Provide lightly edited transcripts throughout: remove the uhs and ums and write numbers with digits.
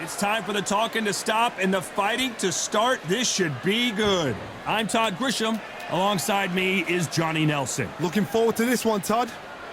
It's time for the talking to stop and the fighting to start. This should be good. I'm Todd Grisham. Alongside me is Johnny Nelson. Looking forward to this one, Todd.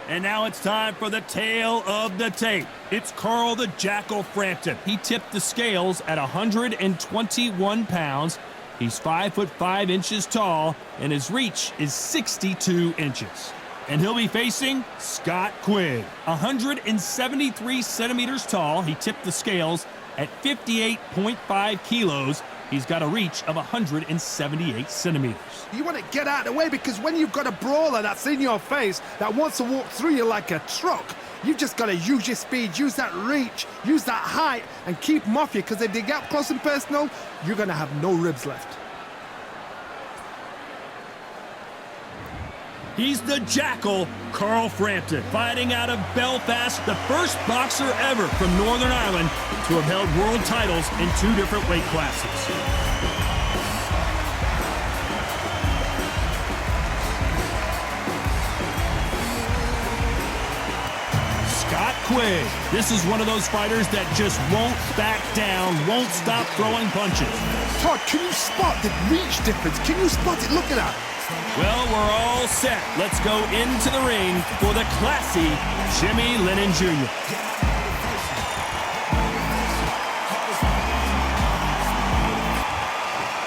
And now it's time for the tale of the tape. It's Carl the Jackal Frampton. He tipped the scales at 121 pounds. He's 5'5" tall, and his reach is 62 inches. And he'll be facing Scott Quigg. 173 centimeters tall. He tipped the scales at 58.5 kilos. He's got a reach of 178 centimeters. You want to get out of the way because when you've got a brawler that's in your face that wants to walk through you like a truck, you've just got to use your speed, use that reach, use that height, and keep them off you, because if they get up close and personal, you're going to have no ribs left. He's the Jackal, Carl Frampton, fighting out of Belfast, the first boxer ever from Northern Ireland to have held world titles in 2 different weight classes. Scott Quigg. This is one of those fighters that just won't back down, won't stop throwing punches. Todd, can you spot the reach difference? Can you spot it? Look at that. Well, we're all set. Let's go into the ring for the classy Jimmy Lennon Jr.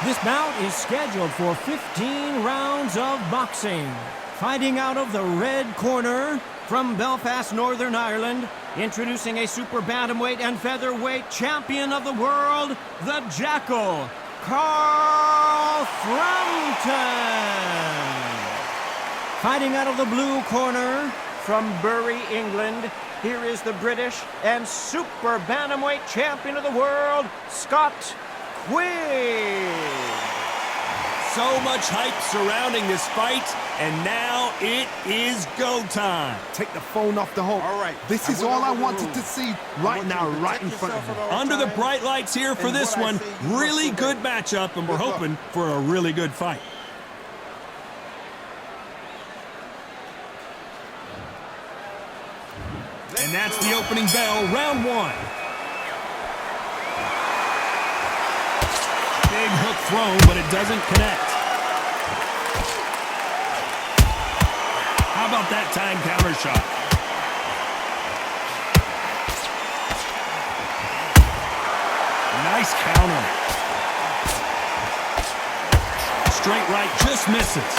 This bout is scheduled for 15 rounds of boxing. Fighting out of the red corner from Belfast, Northern Ireland, introducing a super bantamweight and featherweight champion of the world, the Jackal, Carl Frampton. Fighting out of the blue corner from Bury, England, here is the British and super bantamweight champion of the world, Scott Quigg. So much hype surrounding this fight, and now it is go time. Take the phone off the hook. All right. This is all I wanted to see right now, right in front of me. Under the bright lights here for this one, really good matchup, and we're hoping for a really good fight. And that's the opening bell, round 1. Big hook thrown, but it doesn't connect. How about that time counter shot? Nice counter. Straight right just misses.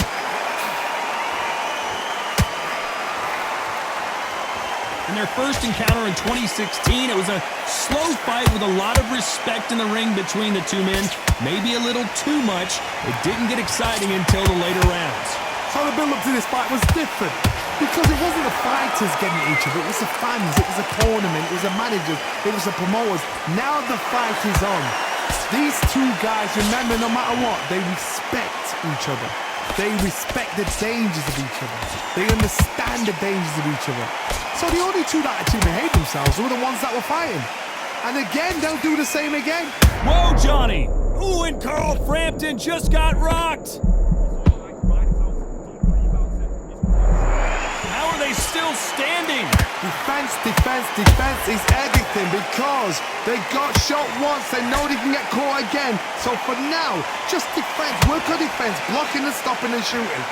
In their first encounter in 2016, it was a slow fight with a lot of respect in the ring between the two men. Maybe a little too much. It didn't get exciting until the later rounds. So the build-up to this fight was different, because it wasn't the fighters getting at each other, it was the fans, it was the tournament, it was the managers, it was the promoters. Now the fight is on. These two guys, remember, no matter what, they respect each other. They respect the dangers of each other. They understand the dangers of each other. So the only two that actually behaved themselves were the ones that were fighting. And again, they'll do the same again. Whoa, Johnny! Ooh, and Carl Frampton just got rocked! How are they still standing? Defense, defense, defense is everything, because they got shot once, they know they can get caught again. So for now, just defense, work on defense, blocking and stopping and shooting.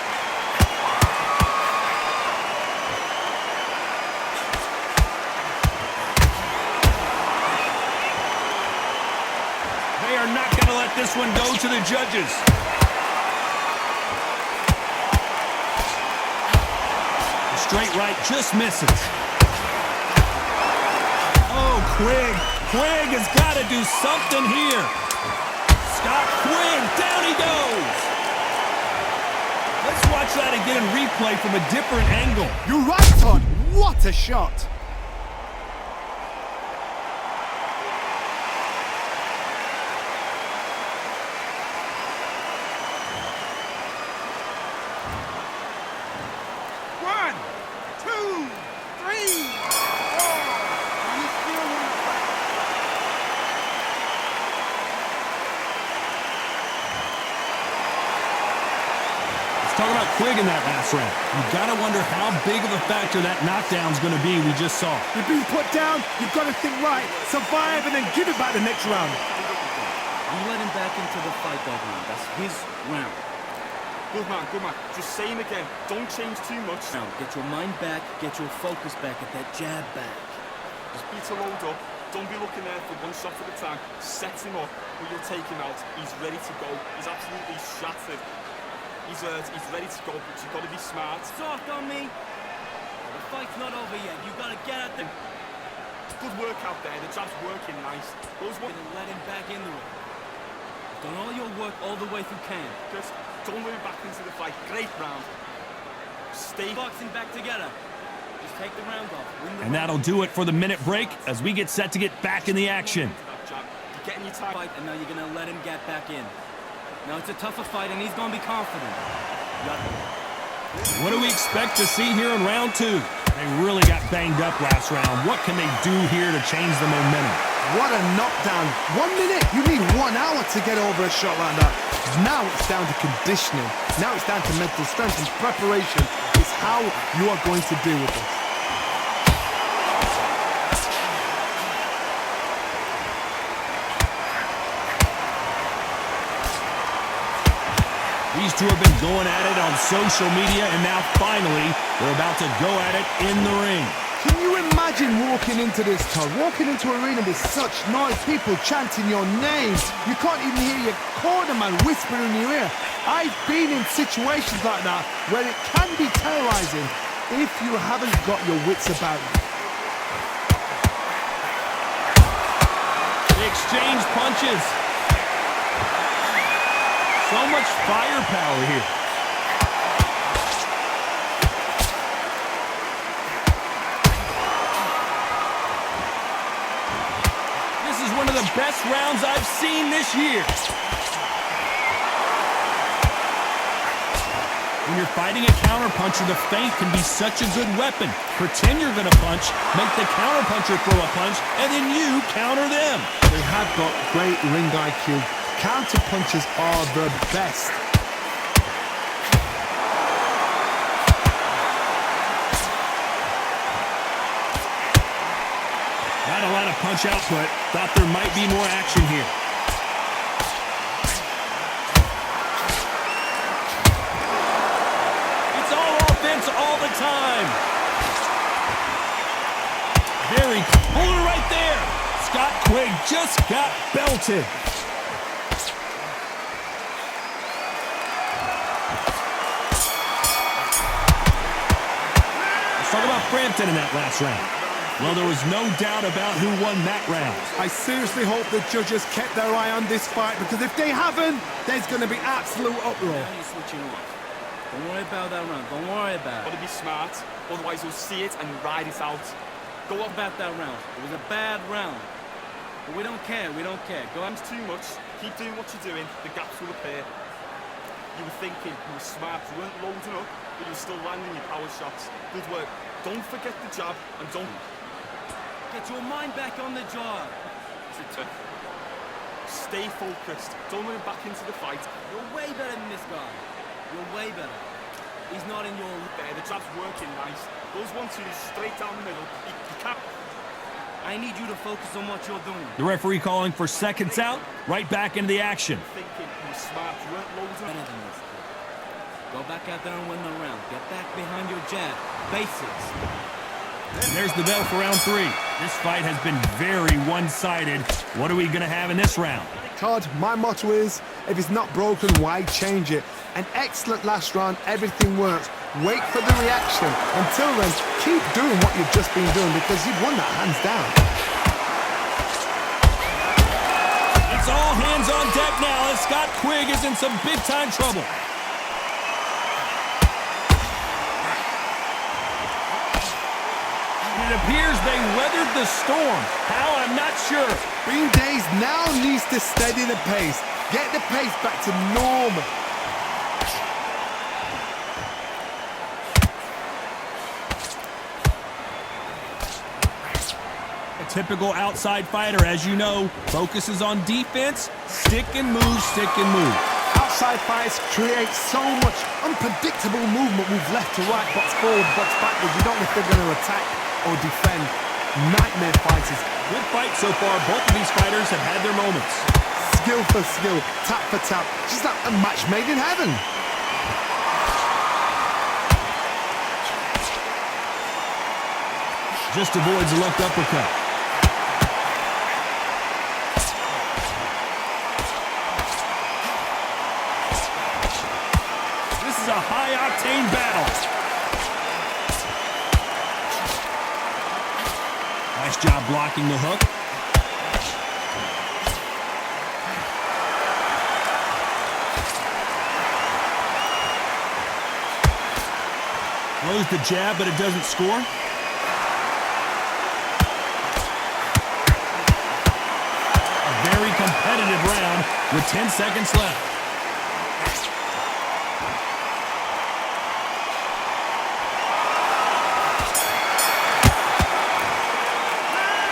They are not going to let this one go to the judges. The straight right just misses. Oh, Quigg has got to do something here. Scott Quigg, down he goes. Let's watch that again in replay from a different angle. You're right, Todd. What a shot. Talk about Quigg in that last round. You gotta wonder how big of a factor that knockdown's gonna be we just saw. You've been put down, you've got to think right, survive and then give it back the next round. You let him back into the fight that round. That's his round. Good man, good man. Just say him again. Don't change too much. Now, get your mind back, get your focus back, get that jab back. Just beat a load up. Don't be looking there for one shot at a time. Set him up, or you'll take him out. He's ready to go. He's absolutely shattered. He's hurt. He's ready to go, but you've got to be smart. Soft on me. The fight's not over yet. You gotta get at them. Good work out there. The jab's working nice. Those one. And let him back in the ring. Done all your work all the way through camp. Just don't move back into the fight. Great round. Stay Boxing back together. Just take the round off. And that'll do it for the minute break as we get set to get back in the action. that jab. You're getting your time. Fight, and now you're gonna let him get back in. Now it's a tougher fight, and he's gonna be confident. What do we expect to see here in round two? They really got banged up last round. What can they do here to change the momentum? What a knockdown. 1 minute, you need 1 hour to get over a shot like that. Now it's down to conditioning. Now it's down to mental strength and preparation. It's how you are going to deal with this. These two have been going at it on social media, and now finally, they're about to go at it in the ring. Can you imagine walking into this, Todd? Walking into an arena with such noise, people chanting your names. You can't even hear your cornerman whispering in your ear. I've been in situations like that where it can be terrorizing if you haven't got your wits about you. They exchange punches. So much firepower here. This is one of the best rounds I've seen this year. When you're fighting a counterpuncher, the feint can be such a good weapon. Pretend you're going to punch, make the counterpuncher throw a punch, and then you counter them. They have got great ring IQ. Counter punches are the best. Not a lot of punch output. Thought there might be more action here. It's all offense all the time. Very cool right there. Scott Quigg just got belted. Talk about Frampton in that last round. Well, there was no doubt about who won that round. I seriously hope the judges kept their eye on this fight, because if they haven't, there's going to be absolute uproar. Now you're switching off. Don't worry about that round. Don't worry about Got it. to be smart, otherwise you'll see it and ride it out. Go up about that round. It was a bad round. But we don't care. We don't care. Go on. It's too much. Keep doing what you're doing. The gaps will appear. You were thinking, you were smart, you weren't loading up, but you were still landing your power shots. Good work. Don't forget the jab, and don't... Get your mind back on the job. Stay focused. Don't let him back into the fight. You're way better than this guy. You're way better. He's not in your... There, the jab's working nice. Those 1-2s straight down the middle. You can't... I need you to focus on what you're doing. The referee calling for seconds out. Right back into the action. Thinking you were smart, you weren't loading Better up. than this kid. Go back out there and win the round. Get back behind your jab. Basics. And there's the bell for round three. This fight has been very one-sided. What are we going to have in this round? Todd, my motto is, if it's not broken, why change it? An excellent last round, everything works. Wait for the reaction. Until then, keep doing what you've just been doing, because you've won that hands down. It's all hands on deck now as Scott Quigg is in some big-time trouble. It appears they weathered the storm. How, I'm not sure. Green Days now needs to steady the pace. Get the pace back to normal. A typical outside fighter, as you know, focuses on defense, stick and move, stick and move. outside fights create so much unpredictable movement. Move left to right, box forward, box backwards. You don't know if they're going to attack or defend. Nightmare fighters. Good fight so far. Both of these fighters have had their moments. Skill for skill, tap for tap. Just like a match made in heaven. Just avoids the left uppercut. This is a high-octane battle. Nice job blocking the hook. Throws the jab, but it doesn't score. Very competitive round with 10 seconds left.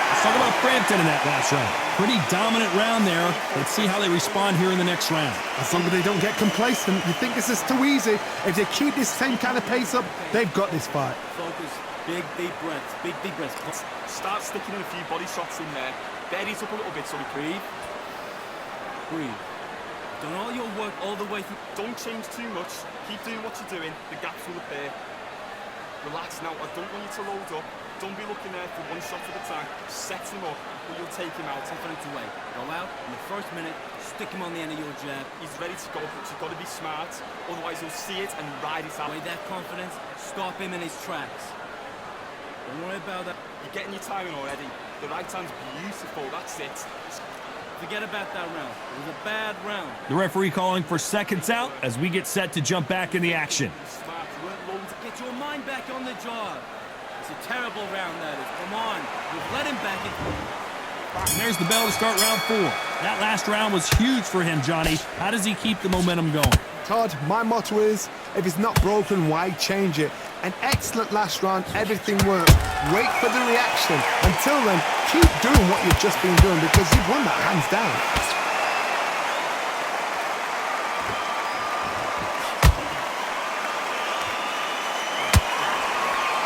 Let's talk about Frampton in that last round. Pretty dominant round there. Let's see how they respond here in the next round. As long as they don't get complacent, you think this is too easy. If they keep this same kind of pace up, they've got this fight. Focus. Big, deep breaths. Big, deep breaths. Start sticking in a few body shots in there. Berries up a little bit so we breathe. Breathe. Done all your work all the way through. Don't change too much. Keep doing what you're doing. The gaps will appear. Relax now. I don't want you to load up. Don't be looking there for one shot at a time. Set him up, or you'll take him out. Confidence away. Go out in the first minute. Stick him on the end of your jab. He's ready to go, but you've got to be smart. Otherwise, you'll see it and ride it out. With that confidence, stop him in his tracks. Don't worry about that. You're getting your timing already. The right hand's beautiful. That's it. Forget about that round. It was a bad round. The referee calling for seconds out as we get set to jump back in the action. Smart. You weren't loaded. Get your mind back on the job. It's a terrible round, that is. Come on. You've let him back in. And there's the bell to start round 4. That last round was huge for him, Johnny. How does he keep the momentum going? Todd, my motto is, if it's not broken, why change it? An excellent last round, everything worked. Wait for the reaction. Until then, keep doing what you've just been doing because you've won that hands down.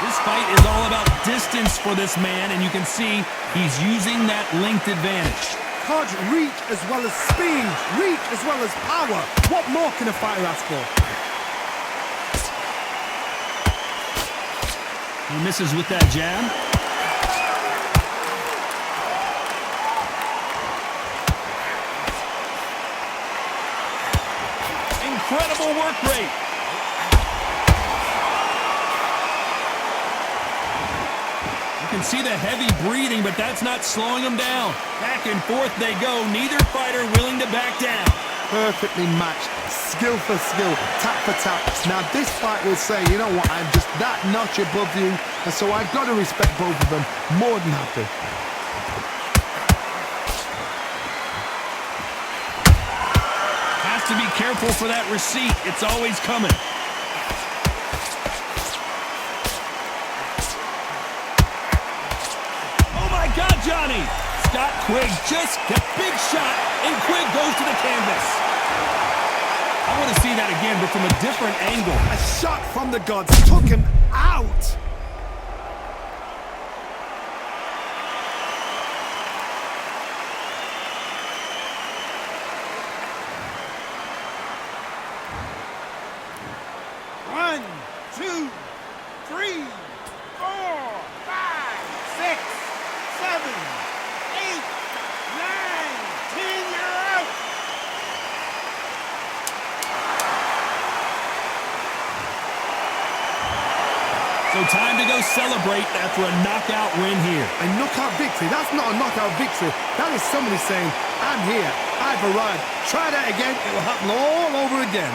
This fight is all about distance for this man, and you can see he's using that length advantage. Todd, reach as well as speed, reach as well as power. What more can a fighter ask for? He misses with that jab. Incredible work rate. You can see the heavy breathing, but that's not slowing him down. Back and forth they go, neither fighter willing to back down. Perfectly matched, skill for skill, tap for tap. Now this fight will say, you know what, I'm just that notch above you, and so I've got to respect both of them. More than happy. Has to be careful for that receipt. It's always coming. Oh my God, Johnny! Scott Quigg just a big shot, and Quigg goes to the canvas. I want to see that again, but from a different angle. A shot from the gods took him out. One, two, three, 4, 5, 6, 7, 8, 9, 10, you're out! So time to go celebrate after a knockout win here. A knockout victory? That's not a knockout victory. That is somebody saying, I'm here, I've arrived. Try that again, it will happen all over again.